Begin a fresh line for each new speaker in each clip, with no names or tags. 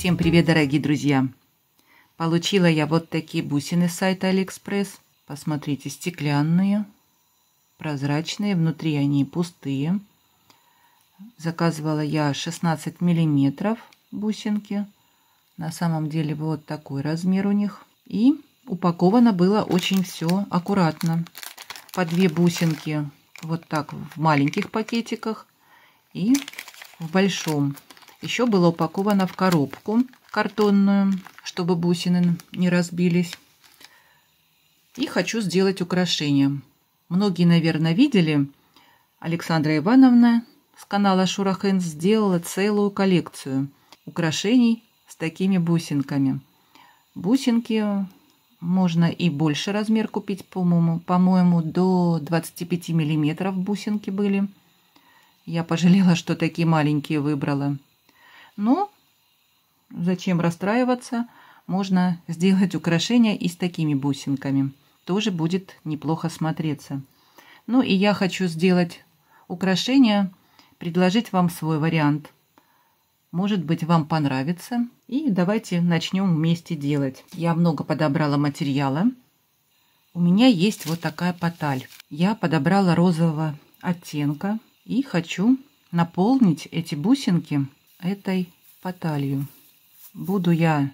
Всем привет, дорогие друзья! Получила я вот такие бусины с сайта Алиэкспресс. Посмотрите, стеклянные, прозрачные, внутри они пустые. Заказывала я 16 миллиметров бусинки. На самом деле вот такой размер у них. И упаковано было очень все аккуратно. По 2 бусинки вот так в маленьких пакетиках и в большом. Еще было упаковано в коробку картонную, чтобы бусины не разбились. И хочу сделать украшение. Многие, наверное, видели, Александра Ивановна с канала Шура Хэндс сделала целую коллекцию украшений с такими бусинками. Бусинки можно и больше размер купить, по-моему, до 25 миллиметров бусинки были. Я пожалела, что такие маленькие выбрала. Но зачем расстраиваться? Можно сделать украшения и с такими бусинками. Тоже будет неплохо смотреться. Ну и я хочу сделать украшение, предложить вам свой вариант. Может быть, вам понравится. И давайте начнем вместе делать. Я много подобрала материала. У меня есть вот такая паталь. Я подобрала розового оттенка и хочу наполнить эти бусинки этой паталью. Буду я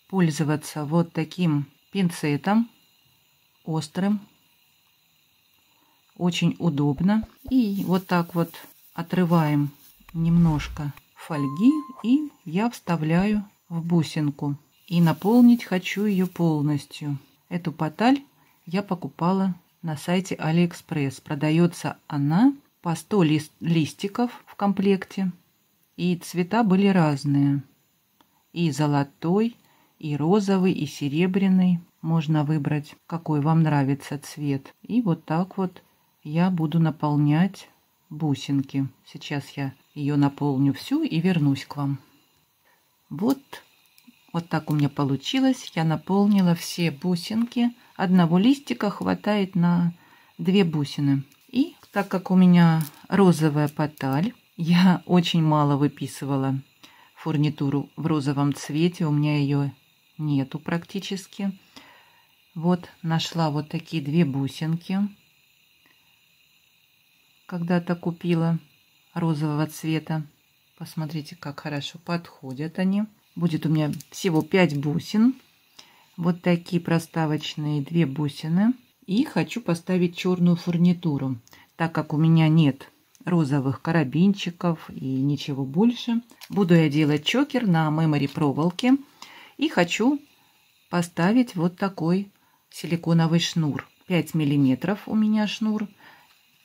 пользоваться вот таким пинцетом острым. Очень удобно. И вот так вот отрываем немножко фольги и я вставляю в бусинку. И наполнить хочу ее полностью. Эту паталь я покупала на сайте Алиэкспресс. Продается она по 100 листиков в комплекте. И цвета были разные. И золотой, и розовый, и серебряный. Можно выбрать, какой вам нравится цвет. И вот так вот я буду наполнять бусинки. Сейчас я ее наполню всю и вернусь к вам. Вот так у меня получилось. Я наполнила все бусинки. Одного листика хватает на 2 бусины. И так как у меня розовая паталь, я очень мало выписывала фурнитуру в розовом цвете. У меня ее нету практически. Вот нашла вот такие 2 бусинки. Когда-то купила розового цвета. Посмотрите, как хорошо подходят они. Будет у меня всего 5 бусин. Вот такие проставочные 2 бусины. И хочу поставить черную фурнитуру. Так как у меня нет розовых карабинчиков и ничего больше, буду я делать чокер на мемори проволоке. И хочу поставить вот такой силиконовый шнур. 5 миллиметров у меня шнур.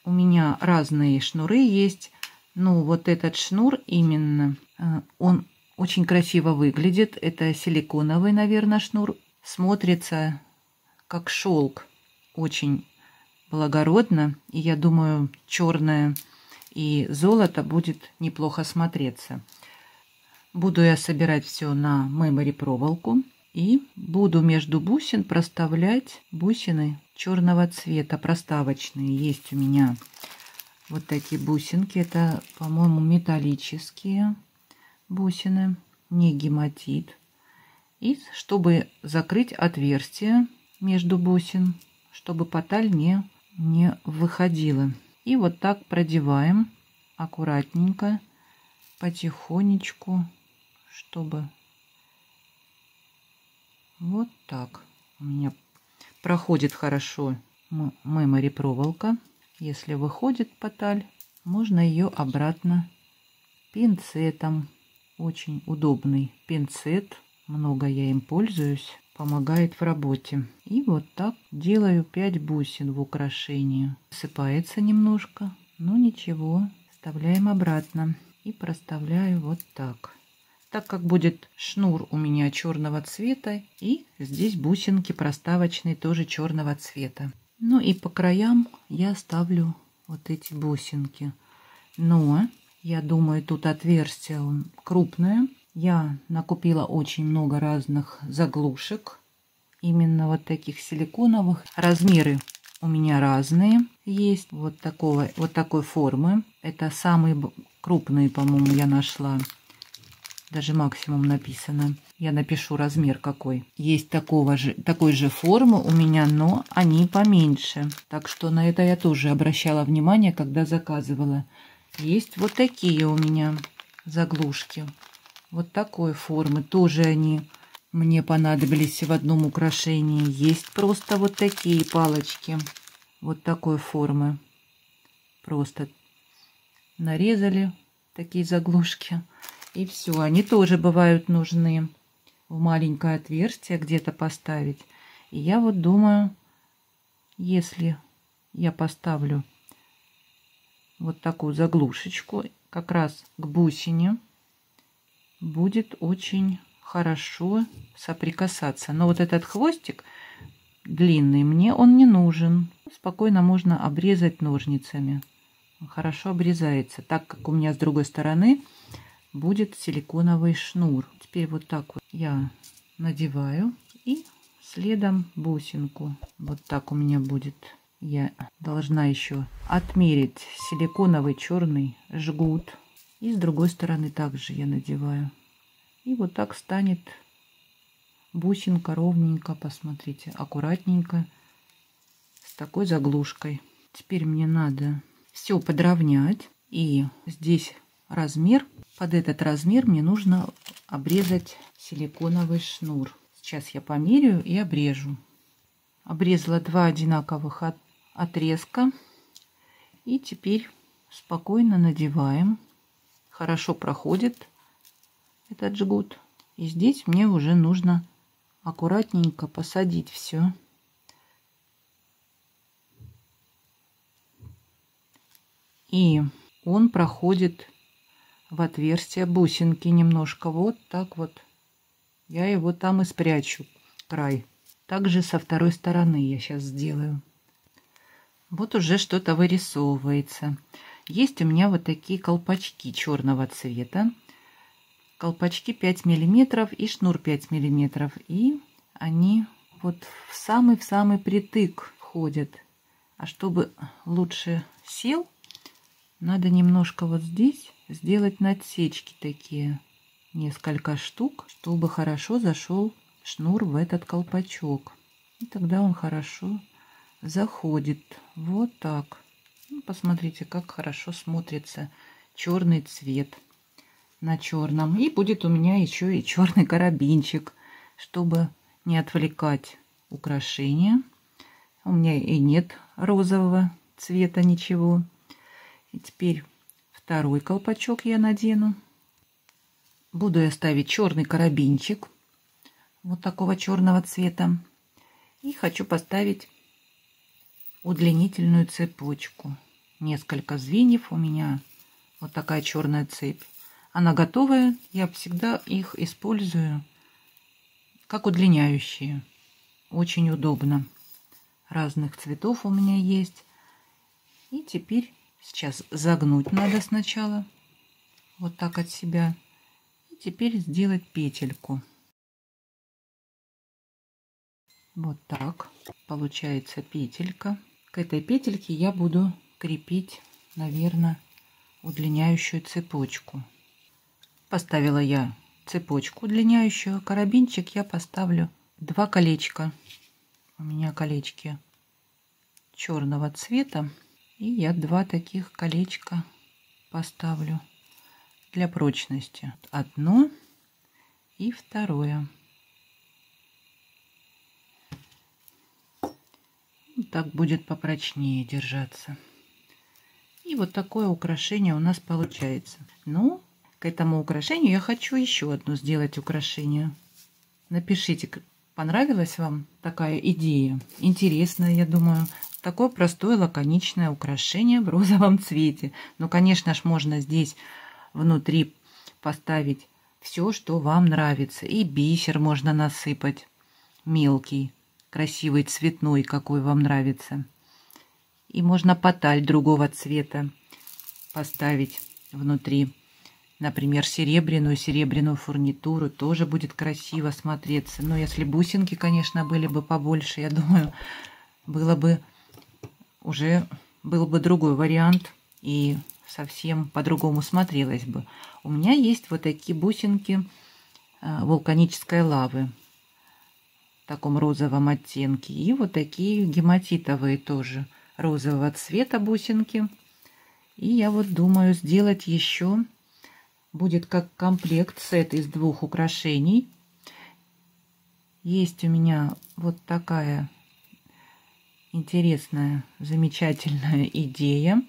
У меня разные шнуры есть. Но вот этот шнур именно, он очень красиво выглядит. Это силиконовый, наверное, шнур. Смотрится как шелк. Очень благородно. И я думаю, черное и золото будет неплохо смотреться. Буду я собирать все на мемори проволоку. И буду между бусин проставлять бусины черного цвета, проставочные. Есть у меня вот такие бусинки. Это, по-моему, металлические бусины, не гематит. И чтобы закрыть отверстие между бусин, чтобы паталь не выходила. И вот так продеваем аккуратненько, потихонечку, чтобы вот так у меня проходит хорошо мемори проволока. Если выходит паталь, можно ее обратно пинцетом. Очень удобный пинцет. Много я им пользуюсь. Помогает в работе. И вот так делаю 5 бусин в украшении. Сыпается немножко, но ничего. Вставляем обратно. И проставляю вот так. Так как будет шнур у меня черного цвета. И здесь бусинки проставочные тоже черного цвета. Ну и по краям я ставлю вот эти бусинки. Но я думаю, тут отверстие крупное. Я накупила очень много разных заглушек. Именно вот таких силиконовых. Размеры у меня разные есть. Вот такой формы. Это самые крупные, по-моему, я нашла Даже максимум написано. Я напишу размер какой. Есть такой же формы у меня, но они поменьше. Так что на это я тоже обращала внимание, когда заказывала. Есть вот такие у меня заглушки. Вот такой формы. Тоже они мне понадобились в одном украшении. Есть просто вот такие палочки. Вот такой формы. Просто нарезали такие заглушки. И все. Они тоже бывают нужны. В маленькое отверстие где-то поставить. И я вот думаю, если я поставлю вот такую заглушечку как раз к бусине, будет очень хорошо соприкасаться. Но вот этот хвостик длинный, мне он не нужен. Спокойно можно обрезать ножницами. Он хорошо обрезается, так как у меня с другой стороны будет силиконовый шнур. Теперь вот так вот я надеваю и следом бусинку. Вот так у меня будет. Я должна еще отмерить силиконовый черный жгут. И с другой стороны также я надеваю. И вот так станет бусинка ровненько, посмотрите, аккуратненько, с такой заглушкой. Теперь мне надо все подровнять. И здесь размер. Под этот размер мне нужно обрезать силиконовый шнур. Сейчас я померяю и обрежу. Обрезала 2 одинаковых отрезка. И теперь спокойно надеваем. Хорошо проходит этот жгут. И здесь мне уже нужно аккуратненько посадить все. И он проходит в отверстие бусинки немножко. Вот так вот. Я его там и спрячу, край. Также со второй стороны я сейчас сделаю. Вот уже что-то вырисовывается. Есть у меня вот такие колпачки черного цвета. Колпачки 5 миллиметров и шнур 5 миллиметров. И они вот в самый притык входят. А чтобы лучше сел, надо немножко вот здесь сделать надсечки такие, несколько штук, чтобы хорошо зашел шнур в этот колпачок. И тогда он хорошо заходит. Вот так. Ну, посмотрите, как хорошо смотрится черный цвет на черном. И будет у меня еще и черный карабинчик, чтобы не отвлекать украшения. У меня и нет розового цвета ничего. И теперь второй колпачок я надену. Буду я ставить черный карабинчик вот такого черного цвета. И хочу поставить удлинительную цепочку. Несколько звеньев у меня. Вот такая черная цепь. Она готовая. Я всегда их использую как удлиняющие. Очень удобно. Разных цветов у меня есть. И теперь сейчас загнуть надо сначала. Вот так от себя. И теперь сделать петельку. Вот так получается петелька. К этой петельке я буду крепить, наверное, удлиняющую цепочку. Поставила я цепочку удлиняющую. Карабинчик я поставлю 2 колечка. У меня колечки черного цвета. И я 2 таких колечка поставлю для прочности. Одно и второе. Так будет попрочнее держаться. И вот такое украшение у нас получается. Ну, к этому украшению я хочу еще одно сделать украшение. Напишите, понравилась вам такая идея? Интересная, я думаю. Такое простое, лаконичное украшение в розовом цвете. Но, конечно ж, можно здесь внутри поставить все, что вам нравится. И бисер можно насыпать мелкий, красивый, цветной, какой вам нравится. И можно поталь другого цвета поставить внутри. Например, серебряную фурнитуру. Тоже будет красиво смотреться. Но если бусинки, конечно, были бы побольше, я думаю, был бы другой вариант. И совсем по-другому смотрелась бы. У меня есть вот такие бусинки вулканической лавы в таком розовом оттенке. И вот такие гематитовые тоже розового цвета бусинки. И я вот думаю сделать еще, будет как комплект, сет из 2 украшений. Есть у меня вот такая интересная, замечательная идея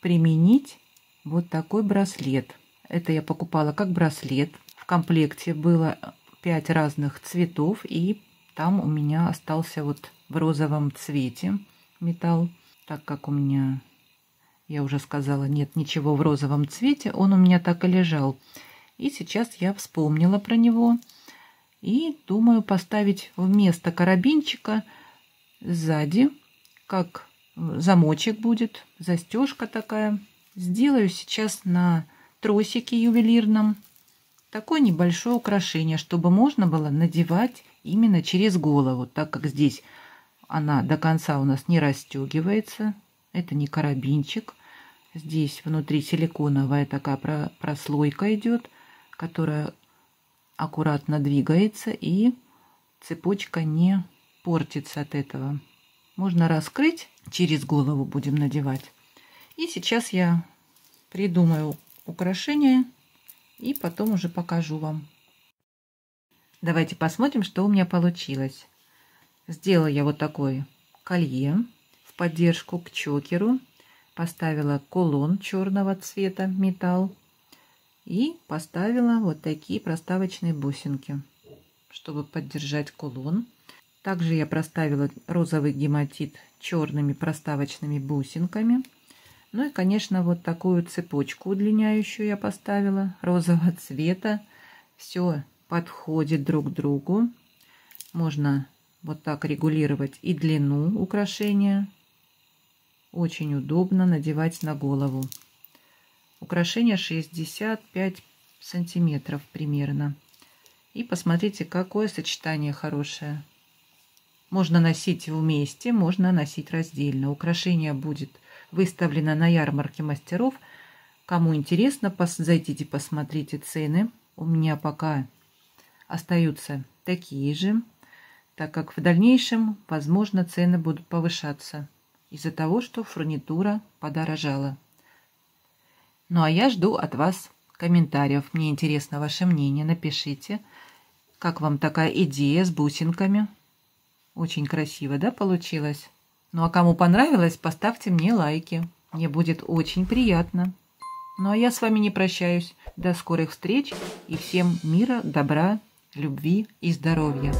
применить вот такой браслет. Это я покупала как браслет. В комплекте было 5 разных цветов, и там у меня остался вот в розовом цвете металл. Так как у меня, я уже сказала, нет ничего в розовом цвете, он у меня так и лежал. И сейчас я вспомнила про него и думаю поставить вместо карабинчика сзади, как замочек будет, застежка такая. Сделаю сейчас на тросике ювелирном такое небольшое украшение, чтобы можно было надевать именно через голову, так как здесь она до конца у нас не расстегивается. Это не карабинчик. Здесь внутри силиконовая такая прослойка идет, которая аккуратно двигается, и цепочка не портится от этого. Можно раскрыть, через голову будем надевать. И сейчас я придумаю украшение и потом уже покажу вам. Давайте посмотрим, что у меня получилось. Сделала я вот такое колье в поддержку к чокеру. Поставила кулон черного цвета, металл. И поставила вот такие проставочные бусинки, чтобы поддержать кулон. Также я проставила розовый гематит черными проставочными бусинками. Ну и, конечно, вот такую цепочку удлиняющую я поставила розового цвета. Все подходит друг к другу. Можно вот так регулировать и длину украшения. Очень удобно надевать на голову. Украшение 65 сантиметров примерно. И посмотрите, какое сочетание хорошее. Можно носить вместе, можно носить раздельно. Украшение будет выставлено на ярмарке мастеров. Кому интересно, зайдите, посмотрите цены. У меня пока остаются такие же, так как в дальнейшем, возможно, цены будут повышаться из-за того, что фурнитура подорожала. Ну а я жду от вас комментариев. Мне интересно ваше мнение. Напишите, как вам такая идея с бусинками. Очень красиво, да, получилось? Ну а кому понравилось, поставьте мне лайки. Мне будет очень приятно. Ну а я с вами не прощаюсь. До скорых встреч и всем мира, добра, любви и здоровья.